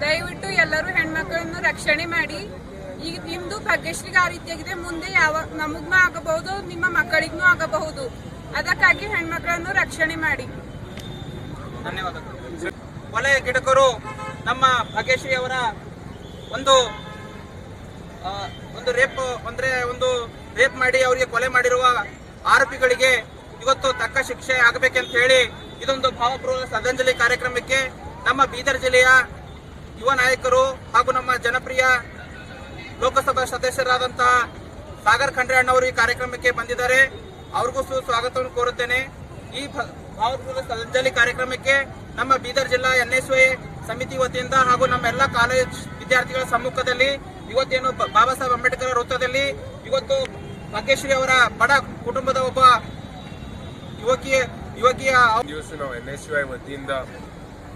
ದಯವಿಟ್ಟು ಎಲ್ಲರೂ ಹೆಣ್ಮಕ್ಳನ್ನು ರಕ್ಷಣೆ ಮಾಡಿ. ಈಗ ನಿಮ್ದು ಭಾಗ್ಯಶ್ರೀಗೆ ಆ ರೀತಿಯಾಗಿದೆ, ಮುಂದೆ ನಮಗ್ನೂ ಆಗಬಹುದು, ನಿಮ್ಮ ಮಕ್ಕಳಿಗೂ ಆಗಬಹುದು. ಅದಕ್ಕಾಗಿ ಹೆಣ್ಮಕ್ಳನ್ನು ರಕ್ಷಣೆ ಮಾಡಿ. ಧನ್ಯವಾದಗಳು. ಕೊಲೆ ಗಿಡಕರು ನಮ್ಮ ಭಾಗ್ಯಶ್ರೀ ಅವರ ಒಂದು ರೇಪ್ ಮಾಡಿ ಅವರಿಗೆ ಕೊಲೆ ಮಾಡಿರುವ ಆರೋಪಿಗಳಿಗೆ ಇವತ್ತು ತಕ್ಕ ಶಿಕ್ಷೆ ಆಗಬೇಕಂತ ಹೇಳಿ ಇದೊಂದು ಭಾವಪೂರ್ವ ಶ್ರದ್ಧಾಂಜಲಿ ಕಾರ್ಯಕ್ರಮಕ್ಕೆ ನಮ್ಮ ಬೀದರ್ ಜಿಲ್ಲೆಯ ಯುವ ನಾಯಕರು ಹಾಗೂ ನಮ್ಮ ಜನಪ್ರಿಯ ಲೋಕಸಭಾ ಸದಸ್ಯರಾದಂತಹ ಸಾಗರ್ ಖಂಡ್ರೆ ಅಣ್ಣವರು ಈ ಕಾರ್ಯಕ್ರಮಕ್ಕೆ ಬಂದಿದ್ದಾರೆ. ಅವ್ರಿಗೂ ಸ್ವಾಗತವನ್ನು ಕೋರುತ್ತೇನೆ. ಈ ಭಾವಪೂರ್ವ ಶ್ರದ್ಧಾಂಜಲಿ ಕಾರ್ಯಕ್ರಮಕ್ಕೆ ನಮ್ಮ ಬೀದರ್ ಜಿಲ್ಲಾ NSY ಸಮಿತಿ ವತಿಯಿಂದ ಹಾಗೂ ನಮ್ಮ ಎಲ್ಲ ಕಾಲೇಜ್ ವಿದ್ಯಾರ್ಥಿಗಳ ಸಮ್ಮುಖದಲ್ಲಿ ಇವತ್ತೇನು ಬಾಬಾ ಸಾಹೇಬ್ ಅಂಬೇಡ್ಕರ್ ವೃತ್ತದಲ್ಲಿ ಇವತ್ತು ಭಾಗ್ಯಶ್ರೀ ಅವರ ಬಡ ಕುಟುಂಬದ ಒಬ್ಬ ಯುವಕಿಯ ದಿವಸ ನಾವು NSY ವತಿಯಿಂದ